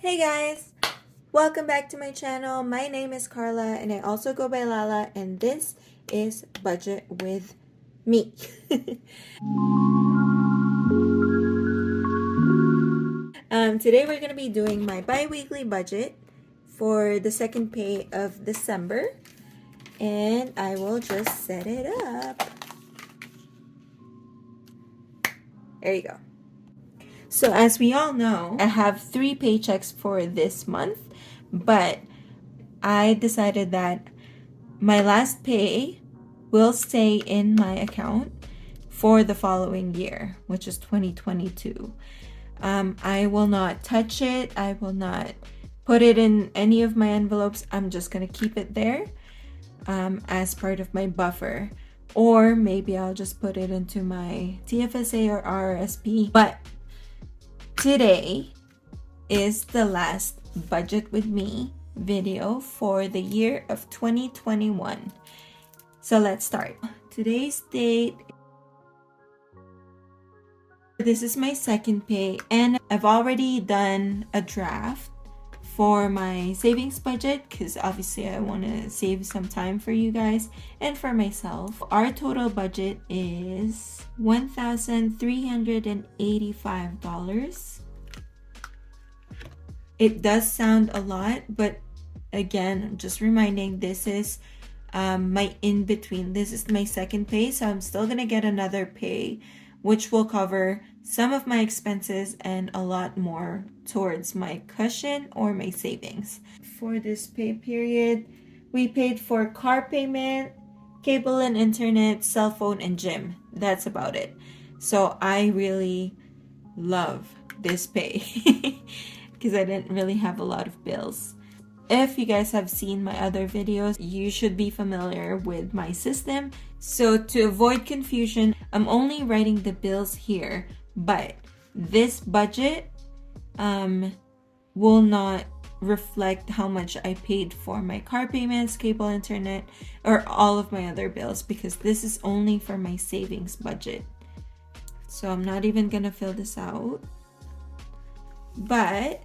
Hey guys! Welcome back to my channel. My name is Carla and I also go by Lala, and this is Budget with me. Today we're going to be doing my bi-weekly budget for the second pay of December, and I will just set it up. There you go. So as we all know, I have 3 paychecks for this month, but I decided that my last pay will stay in my account for the following year, which is 2022. I will not touch it. I will not put it in any of my envelopes. I'm just going to keep it there as part of my buffer. Or maybe I'll just put it into my TFSA or RRSP. But today is the last budget with me video for the year of 2021. So let's start. Today's date. This is my second pay, and I've already done a draft for my savings budget because obviously I want to save some time for you guys and for myself. Our total budget is $1,385. It does sound a lot, but again, just reminding, this is my in-between. This is my second pay, so I'm still gonna get another pay which will cover some of my expenses and a lot more towards my cushion or my savings. For this pay period, we paid for car payment, cable and internet, cell phone, and gym. That's about it. So I really love this pay because I didn't really have a lot of bills. If you guys have seen my other videos, you should be familiar with my system. So to avoid confusion, I'm only writing the bills here, but this budget will not reflect how much I paid for my car payments, cable, internet, or all of my other bills, because this is only for my savings budget. So I'm not even gonna fill this out, but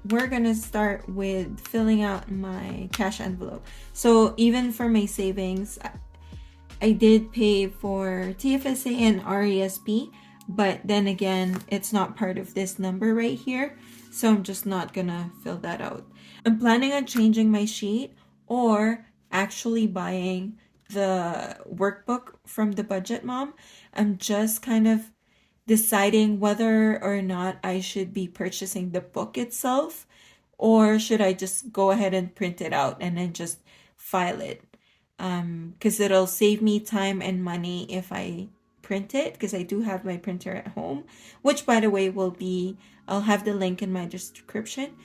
we're gonna start with filling out my cash envelope. So even for my savings, I did pay for TFSA and RESP, but then again, it's not part of this number right here, so I'm just not gonna fill that out. I'm planning on changing my sheet or actually buying the workbook from the Budget Mom. I'm just kind of deciding whether or not I should be purchasing the book itself, or should I just go ahead and print it out and then just file it, because it'll save me time and money if I print it, because I do have my printer at home, which by the way I'll have the link in my description.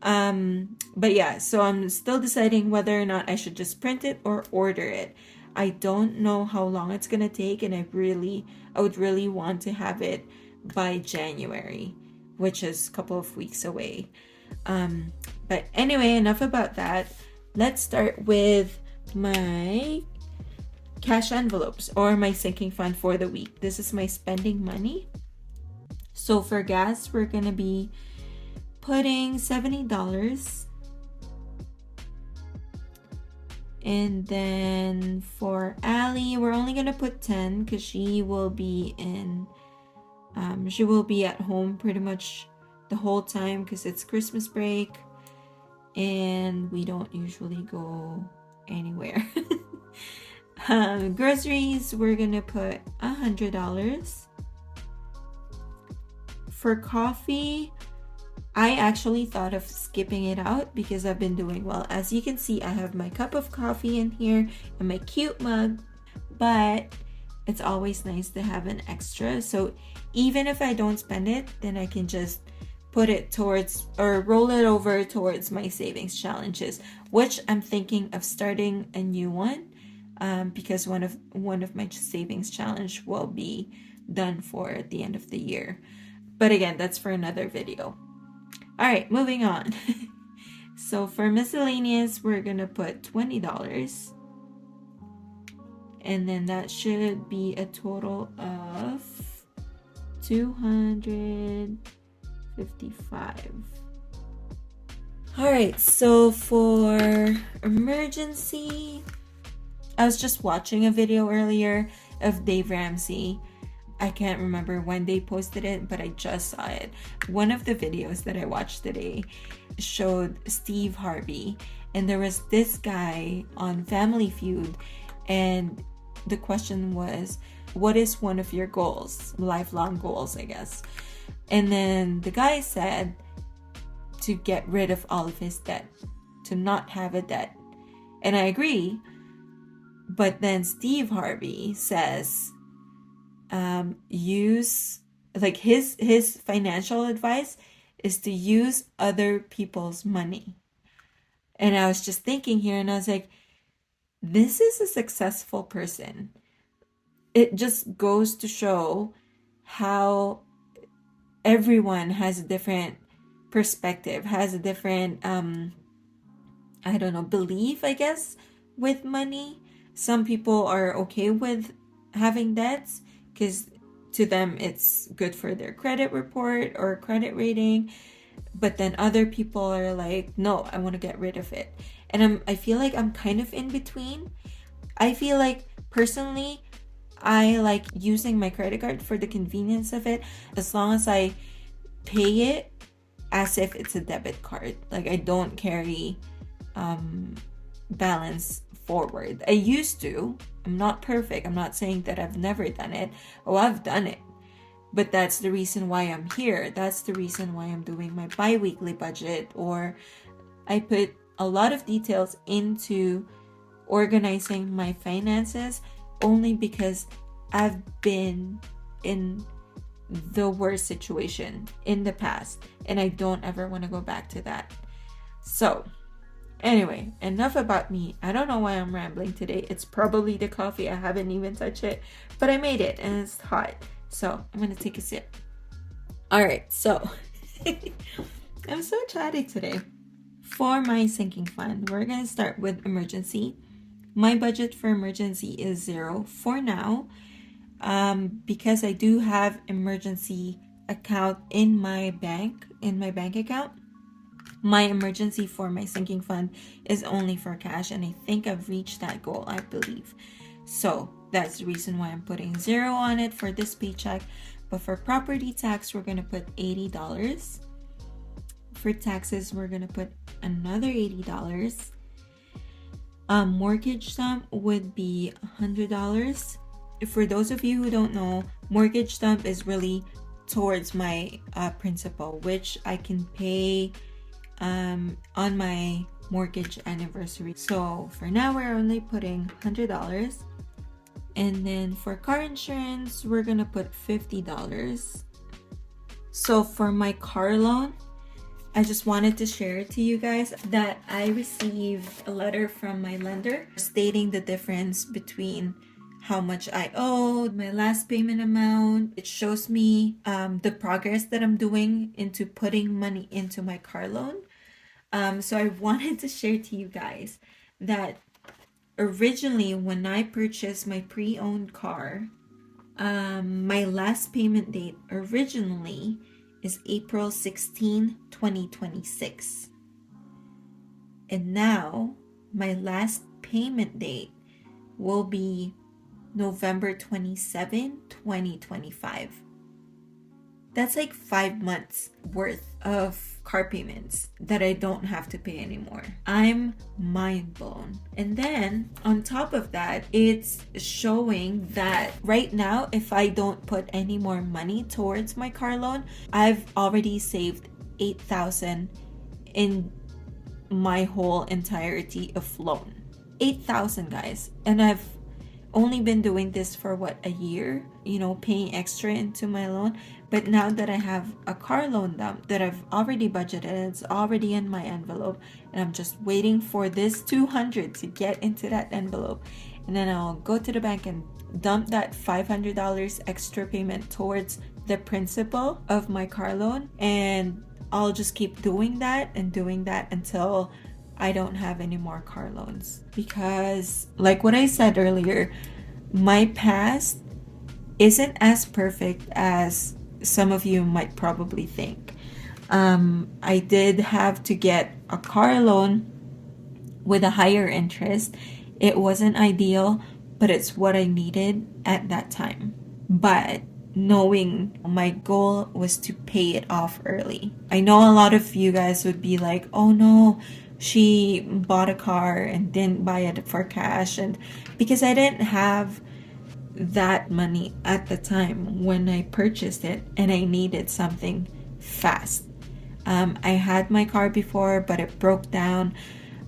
But yeah, so I'm still deciding whether or not I should just print it or order it. I don't know how long it's gonna take, and I would really want to have it by January, which is a couple of weeks away. But anyway, enough about that. Let's start with my cash envelopes, or my sinking fund for the week. This is my spending money. So for gas, we're gonna be putting $70. And then for Allie, we're only gonna put 10 because she will be at home pretty much the whole time because it's Christmas break and we don't usually go anywhere. Groceries, we're gonna put $100. For coffee, I actually thought of skipping it out because I've been doing well. As you can see, I have my cup of coffee in here and my cute mug, but it's always nice to have an extra. So even if I don't spend it, then I can just put it towards, or roll it over towards, my savings challenges, which I'm thinking of starting a new one, because one of my savings challenge will be done for the end of the year. But again, that's for another video. All right, moving on. So for miscellaneous, we're gonna put $20, and then that should be a total of $255. All right, so for emergency, I was just watching a video earlier of Dave Ramsey. I can't remember when they posted it, but I just saw it. One of the videos that I watched today showed Steve Harvey, and there was this guy on Family Feud, and the question was, what is one of your goals? Lifelong goals, I guess. And then the guy said to get rid of all of his debt, to not have a debt. And I agree. But then Steve Harvey says, use, like, his financial advice is to use other people's money. And I was just thinking here, and I was like, this is a successful person. It just goes to show how everyone has a different perspective, has a different I don't know, belief, I guess, with money. Some people are okay with having debts because to them it's good for their credit report or credit rating. But then other people are like, no, I want to get rid of it. And I feel like I'm kind of in between. I feel like personally, I like using my credit card for the convenience of it, as long as I pay it as if it's a debit card. Like, I don't carry balance forward. I used to. I'm not perfect. I'm not saying that I've never done it. Oh, I've done it. But that's the reason why I'm here. That's the reason why I'm doing my bi-weekly budget, or I put a lot of details into organizing my finances, only because I've been in the worst situation in the past, and I don't ever want to go back to that. So anyway, enough about me. I don't know why I'm rambling today. It's probably the coffee. I haven't even touched it, but I made it and it's hot. So I'm gonna take a sip. All right, so I'm so chatty today. For my sinking fund, we're gonna start with emergency. My budget for emergency is 0 for now, because I do have emergency account in my bank account. My emergency for my sinking fund is only for cash, and I think I've reached that goal, I believe. So that's the reason why I'm putting 0 on it for this paycheck. But for property tax, we're going to put $80. For taxes, we're going to put another $80. Mortgage dump would be $100. For those of you who don't know, mortgage dump is really towards my principal, which I can pay on my mortgage anniversary. So for now, we're only putting $100. And then for car insurance, we're gonna put $50. So for my car loan, I just wanted to share to you guys that I received a letter from my lender stating the difference between how much I owed, my last payment amount. It shows me the progress that I'm doing into putting money into my car loan. So I wanted to share to you guys that originally, when I purchased my pre-owned car, my last payment date originally is April 16, 2026. And now my last payment date will be November 27, 2025. That's like 5 months worth of car payments that I don't have to pay anymore. I'm mind blown. And then on top of that, it's showing that right now, if I don't put any more money towards my car loan, I've already saved $8,000 in my whole entirety of loan. $8,000, guys. And I've only been doing this for a year, paying extra into my loan. But now that I have a car loan dump that I've already budgeted, it's already in my envelope, and I'm just waiting for this $200 to get into that envelope, and then I'll go to the bank and dump that $500 extra payment towards the principal of my car loan, and I'll just keep doing that until I don't have any more car loans. Because like what I said earlier, my past isn't as perfect as some of you might probably think. I did have to get a car loan with a higher interest. It wasn't ideal, but it's what I needed at that time. But knowing my goal was to pay it off early. I know a lot of you guys would be like, oh no, she bought a car and didn't buy it for cash. And because I didn't have that money at the time when I purchased it and I needed something fast. I had my car before, but it broke down.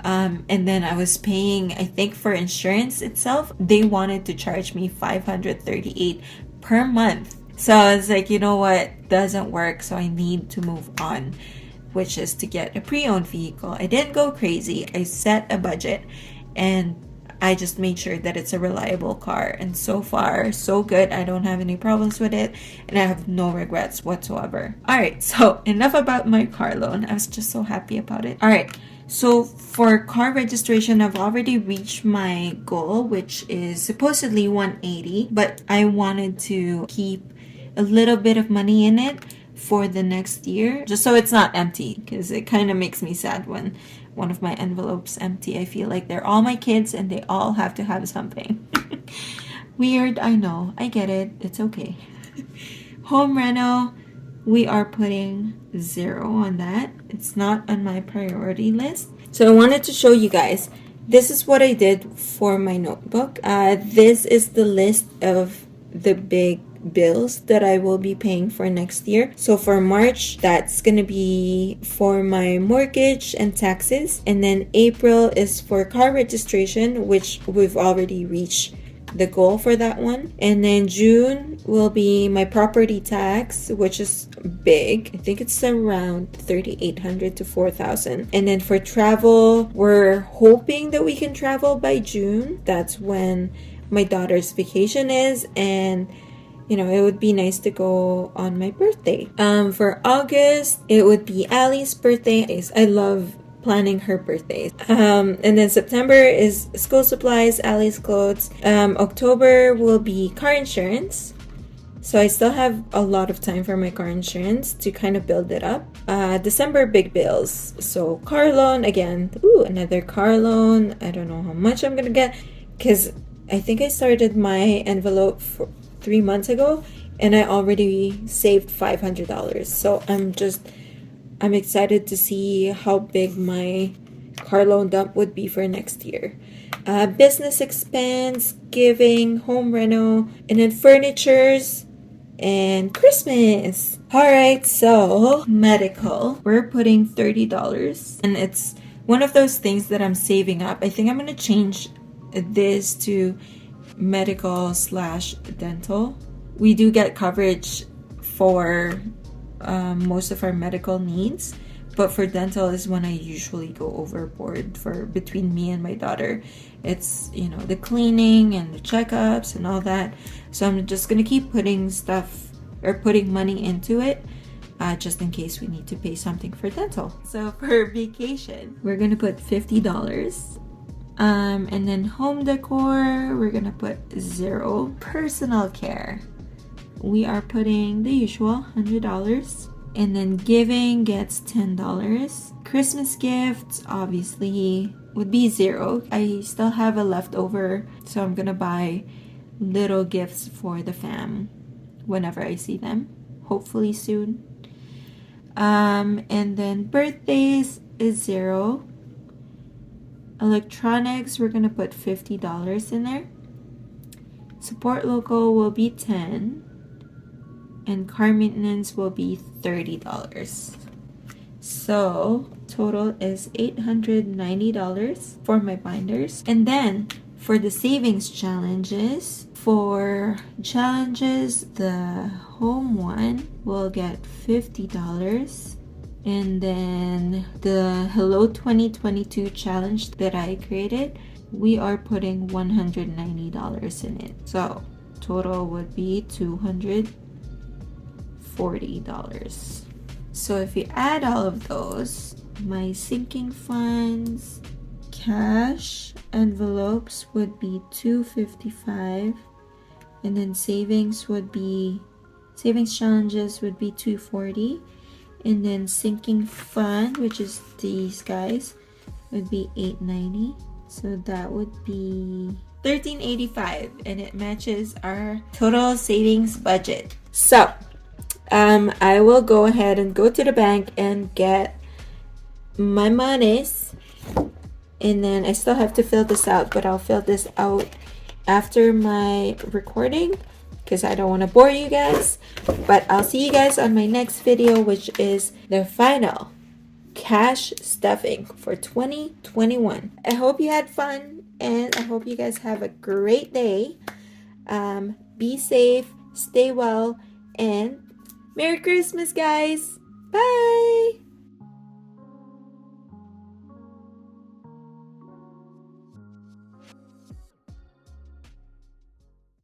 And then I was paying, I think for insurance itself, they wanted to charge me $538 per month. So I was like, you know what, doesn't work. So I need to move on, which is to get a pre-owned vehicle. I didn't go crazy. I set a budget and I just made sure that it's a reliable car. And so far, so good. I don't have any problems with it. And I have no regrets whatsoever. All right, so enough about my car loan. I was just so happy about it. All right, so for car registration, I've already reached my goal, which is supposedly 180. But I wanted to keep a little bit of money in it for the next year, just so it's not empty, because it kind of makes me sad when one of my envelopes empty. I feel like they're all my kids and they all have to have something. Weird, I know. I get it. It's okay. Home reno, we are putting 0 on that. It's not on my priority list. So I wanted to show you guys. This is what I did for my notebook. This is the list of the big bills that I will be paying for next year. So for March, that's gonna be for my mortgage and taxes, and then April is for car registration, which we've already reached the goal for that one. And then June will be my property tax, which is big. I think it's around 3,800 to 4,000. And then for travel, we're hoping that we can travel by June. That's when my daughter's vacation is, and you know, it would be nice to go on my birthday. For August, it would be Allie's birthday. I love planning her birthday. And then September is school supplies, Allie's clothes. October will be car insurance. So I still have a lot of time for my car insurance to kind of build it up. December, big bills. So car loan, again, another car loan. I don't know how much I'm gonna get, because I think I started my envelope for 3 months ago and I already saved $500. So I'm excited to see how big my car loan dump would be for next year. Business expense, giving, home reno, and then furnitures and Christmas. All right, so medical, we're putting $30, and it's one of those things that I'm saving up. I think I'm gonna change this to medical / dental. We do get coverage for most of our medical needs, but for dental is when I usually go overboard. For between me and my daughter, it's, you know, the cleaning and the checkups and all that. So I'm just gonna keep putting stuff or putting money into it, just in case we need to pay something for dental. So for vacation, we're gonna put $50. And then home decor, we're gonna put 0. Personal care, we are putting the usual $100. And then giving gets $10. Christmas gifts obviously would be 0. I still have a leftover, so I'm gonna buy little gifts for the fam whenever I see them, hopefully soon. And then birthdays is 0. Electronics, we're gonna put $50 in there. Support local will be 10, and car maintenance will be $30. So total is $890 for my binders. And then for the savings challenges, the home one will get $50. And then the Hello 2022 challenge that I created, we are putting $190 in it. So total would be $240. So if you add all of those, my sinking funds, cash envelopes would be $255, and then savings challenges would be $240. And then sinking fund, which is these guys, would be $8.90. So that would be $13.85, and it matches our total savings budget. So I will go ahead and go to the bank and get my monies, and then I still have to fill this out, but I'll fill this out after my recording because I don't want to bore you guys. But I'll see you guys on my next video, which is the final cash stuffing for 2021. I hope you had fun, and I hope you guys have a great day. Be safe, stay well, and Merry Christmas, guys. Bye.